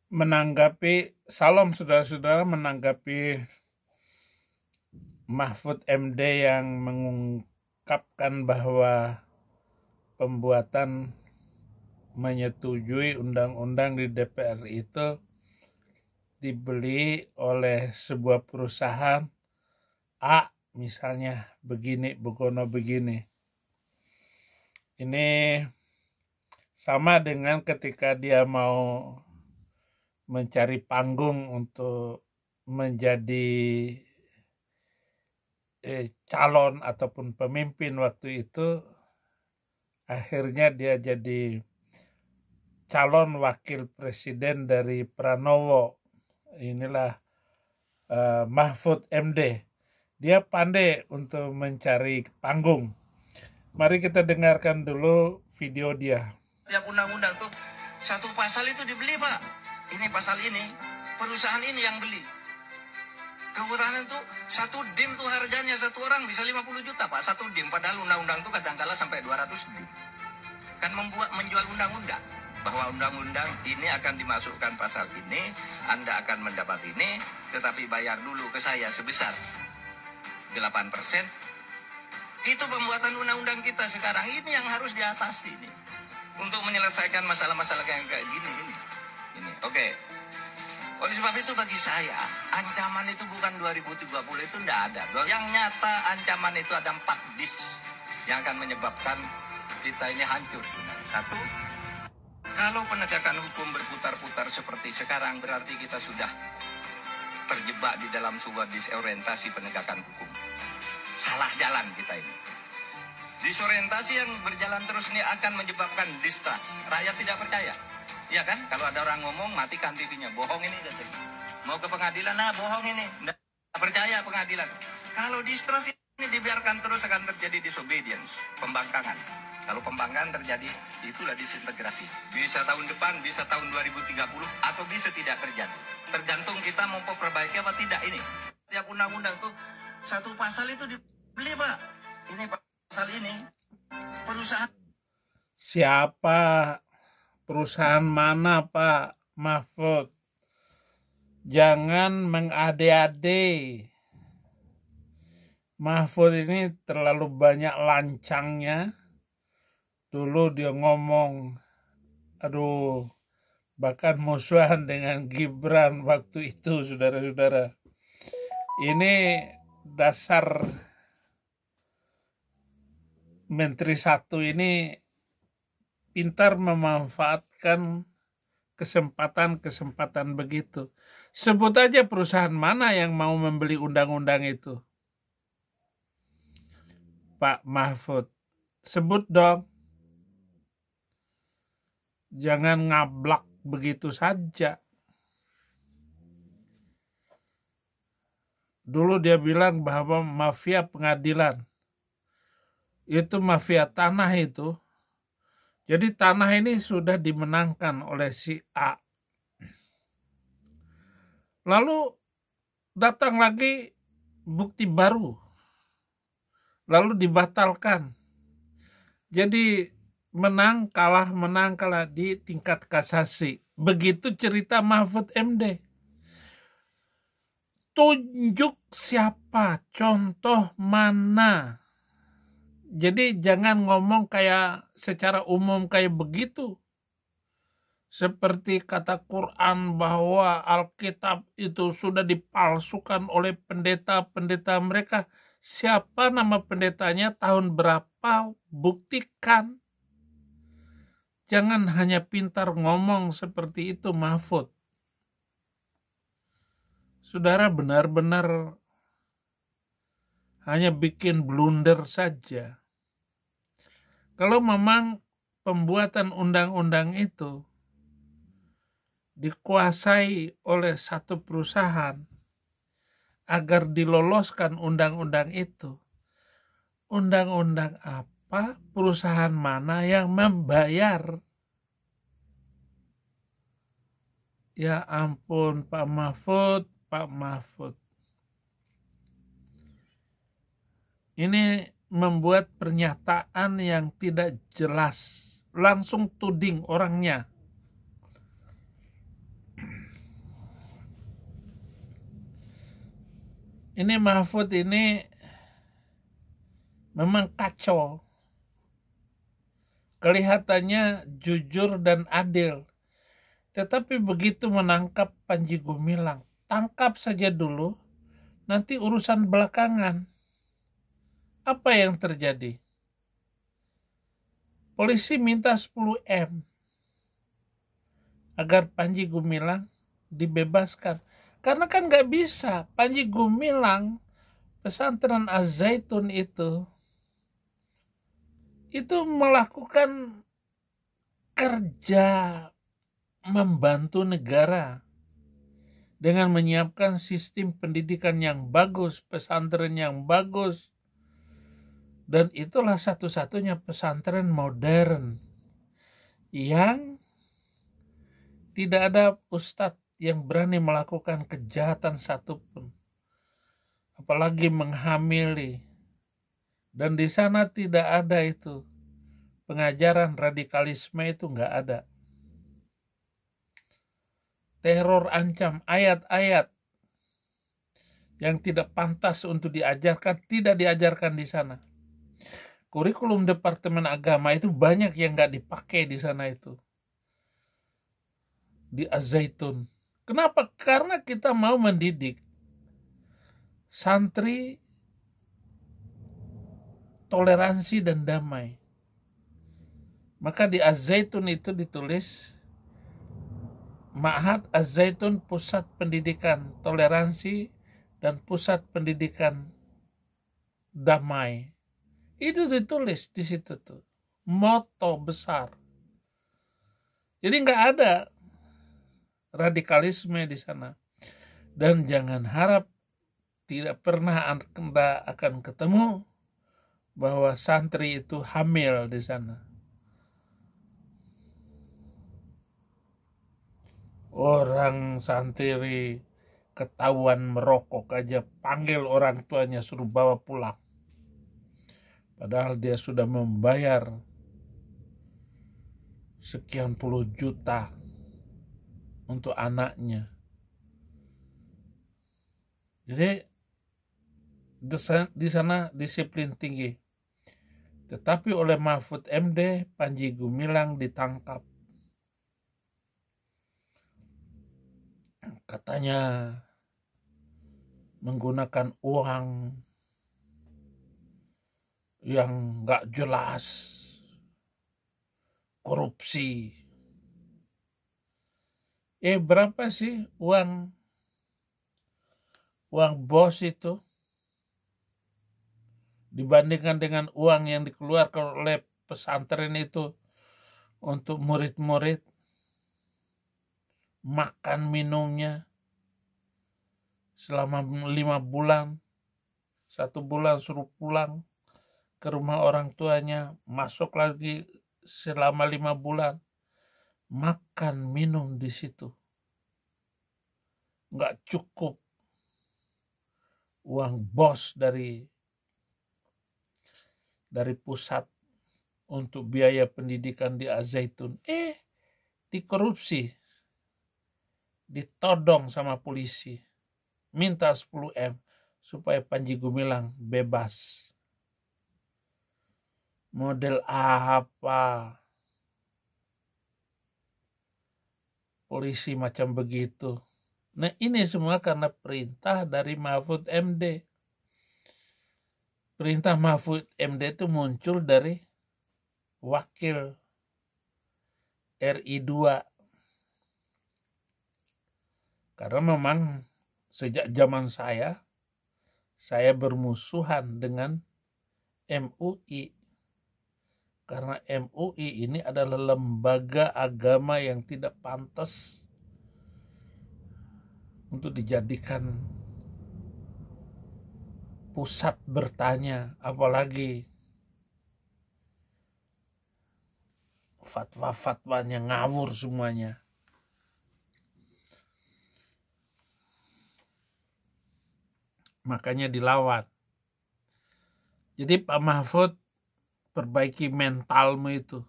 menanggapi Salam saudara-saudara, menanggapi Mahfud MD yang mengungkapkan bahwa pembuatan menyetujui undang-undang di DPR itu dibeli oleh sebuah perusahaan A, misalnya begini, begono begini. Ini sama dengan ketika dia mau mencari panggung untuk menjadi calon ataupun pemimpin waktu itu, akhirnya dia jadi calon wakil presiden dari Pranowo. Inilah Mahfud MD. Dia pandai untuk mencari panggung. Mari kita dengarkan dulu video dia. Tiap undang-undang tuh satu pasal itu dibeli, Pak. Ini pasal ini, perusahaan ini yang beli. Kehutanan tuh satu dim tuh harganya satu orang bisa 50 juta, Pak. Satu dim, padahal undang-undang tuh kadang-kala sampai 200 dim. Kan menjual undang-undang. Bahwa undang-undang ini akan dimasukkan pasal ini, Anda akan mendapat ini, tetapi bayar dulu ke saya sebesar 8%. Itu pembuatan undang-undang kita sekarang ini yang harus diatasi ini. Untuk menyelesaikan masalah-masalah yang kayak gini ini. Oke. Oleh sebab itu bagi saya, ancaman itu bukan 2030 itu tidak ada. Yang nyata ancaman itu ada 4 bis yang akan menyebabkan kita ini hancur. Satu, kalau penegakan hukum berputar-putar seperti sekarang, berarti kita sudah terjebak di dalam sebuah disorientasi penegakan hukum. Salah jalan kita ini. Disorientasi yang berjalan terus ini akan menyebabkan distrust. Rakyat tidak percaya. Iya kan? Kalau ada orang ngomong, matikan TV-nya. Bohong ini katanya. Mau ke pengadilan, bohong ini. Tidak percaya pengadilan. Kalau distrust ini dibiarkan terus akan terjadi disobedience, pembangkangan. Kalau pembangkangan terjadi, itulah disintegrasi. Bisa tahun depan, bisa tahun 2030, atau bisa tidak terjadi. Tergantung kita mau perbaiki apa tidak ini. Setiap undang-undang tuh, satu pasal itu dibeli, Pak. Ini pasal ini, perusahaan. Siapa? Perusahaan mana, Pak Mahfud? Jangan mengade-ade. Mahfud ini terlalu banyak lancangnya. Dulu dia ngomong, bahkan musuhan dengan Gibran waktu itu, saudara-saudara. Ini dasar Menteri Satu ini pintar memanfaatkan kesempatan-kesempatan begitu. Sebut aja perusahaan mana yang mau membeli undang-undang itu. Pak Mahfud, sebut dong. Jangan ngablak begitu saja. Dulu dia bilang bahwa mafia pengadilan. Itu mafia tanah itu. Jadi tanah ini sudah dimenangkan oleh si A. Lalu datang lagi bukti baru. Lalu dibatalkan. Jadi menang kalah di tingkat kasasi. Begitu cerita Mahfud MD. Tunjuk siapa, contoh mana. Jadi jangan ngomong kayak secara umum kayak begitu. Seperti kata Quran bahwa Alkitab itu sudah dipalsukan oleh pendeta-pendeta mereka. Siapa nama pendetanya, tahun berapa, buktikan. Jangan hanya pintar ngomong seperti itu, Mahfud. Saudara benar-benar hanya bikin blunder saja. Kalau memang pembuatan undang-undang itu dikuasai oleh satu perusahaan agar diloloskan undang-undang itu, undang-undang apa, perusahaan mana yang membayar? Ya ampun, Pak Mahfud. Ini membuat pernyataan yang tidak jelas, langsung tuding orangnya. ini Mahfud ini memang kacau. Kelihatannya jujur dan adil. Tetapi begitu menangkap Panji Gumilang, tangkap saja dulu, nanti urusan belakangan. Apa yang terjadi? Polisi minta 10 M agar Panji Gumilang dibebaskan. Karena kan nggak bisa, Panji Gumilang, pesantren Az-Zaitun itu melakukan kerja membantu negara dengan menyiapkan sistem pendidikan yang bagus, pesantren yang bagus, dan itulah satu-satunya pesantren modern yang tidak ada ustadz yang berani melakukan kejahatan satupun, apalagi menghamili. Dan di sana tidak ada itu pengajaran radikalisme, itu nggak ada. Teror ancam, ayat-ayat yang tidak pantas untuk diajarkan tidak diajarkan di sana. Kurikulum Departemen Agama itu banyak yang nggak dipakai di sana itu, di Az-Zaitun. Kenapa? Karena kita mau mendidik santri toleransi dan damai. Maka di Az-Zaitun itu ditulis Ma'had Az-Zaitun Pusat Pendidikan Toleransi dan Pusat Pendidikan Damai. Itu ditulis di situ tuh, moto besar. Jadi nggak ada radikalisme di sana. Dan jangan harap tidak pernah Anda akan ketemu bahwa santri itu hamil di sana. Orang santri ketahuan merokok aja panggil orang tuanya suruh bawa pulang. Padahal dia sudah membayar sekian puluh juta untuk anaknya. Jadi di sana disiplin tinggi. Tetapi oleh Mahfud MD, Panji Gumilang ditangkap. Katanya menggunakan uang yang nggak jelas, korupsi. Berapa sih uang bos itu dibandingkan dengan uang yang dikeluarkan oleh pesantren itu untuk murid-murid makan minumnya selama 5 bulan, 1 bulan suruh pulang ke rumah orang tuanya, masuk lagi selama 5 bulan, makan minum di situ. Nggak cukup uang bos dari pusat untuk biaya pendidikan di Az-Zaitun. Dikorupsi, ditodong sama polisi, minta 10 M supaya Panji Gumilang bebas. Model apa polisi macam begitu? Nah, ini semua karena perintah dari Mahfud MD. Perintah Mahfud MD itu muncul dari wakil RI 2. Karena memang sejak zaman saya bermusuhan dengan MUI. Karena MUI ini adalah lembaga agama yang tidak pantas untuk dijadikan pusat bertanya, apalagi fatwa-fatwanya ngawur semuanya. Makanya dilawan. Jadi Pak Mahfud, perbaiki mentalmu itu.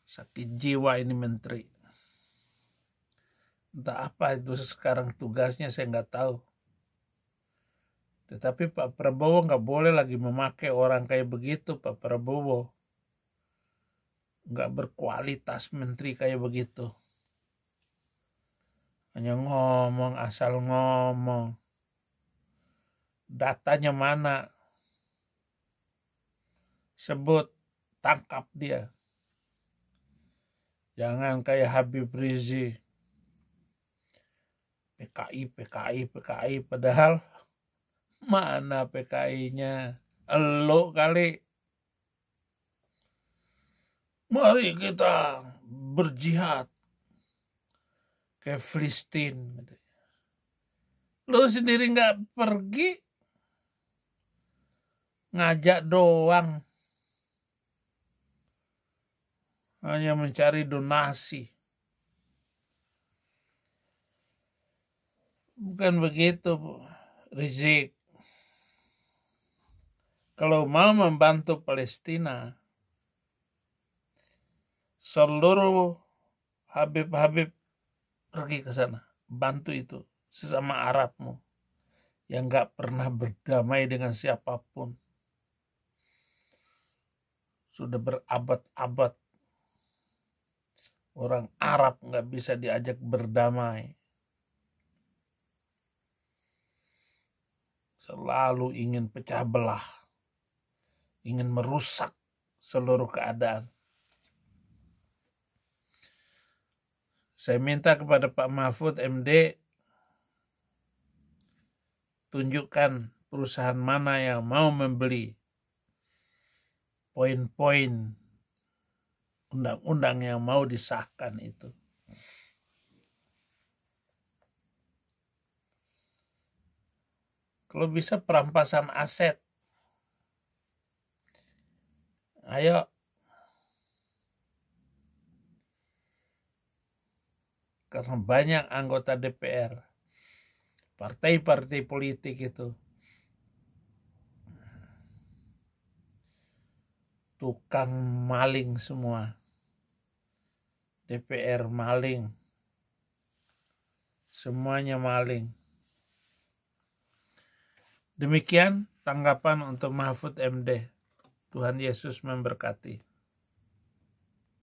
Sakit jiwa ini menteri. Entah apa itu sekarang tugasnya, saya nggak tahu. Tetapi Pak Prabowo nggak boleh lagi memakai orang kayak begitu. Pak Prabowo nggak berkualitas menteri kayak begitu. Hanya ngomong, asal ngomong. Datanya mana? Sebut, tangkap dia. Jangan kayak Habib Rizik. PKI. Padahal mana PKI-nya? Elo kali. Mari kita berjihad ke Filistin. Lu sendiri nggak pergi, ngajak doang, hanya mencari donasi. Bukan begitu, Rizik. Kalau mau membantu Palestina, seluruh Habib pergi ke sana, bantu itu sesama Arabmu yang nggak pernah berdamai dengan siapapun. Sudah berabad-abad orang Arab nggak bisa diajak berdamai. Selalu ingin pecah belah, ingin merusak seluruh keadaan. Saya minta kepada Pak Mahfud MD, tunjukkan perusahaan mana yang mau membeli poin-poin undang-undang yang mau disahkan itu. Kalau bisa perampasan aset. Ayo. Karena banyak anggota DPR, partai-partai politik itu tukang maling semua. DPR maling. Semuanya maling. Demikian tanggapan untuk Mahfud MD. Tuhan Yesus memberkati.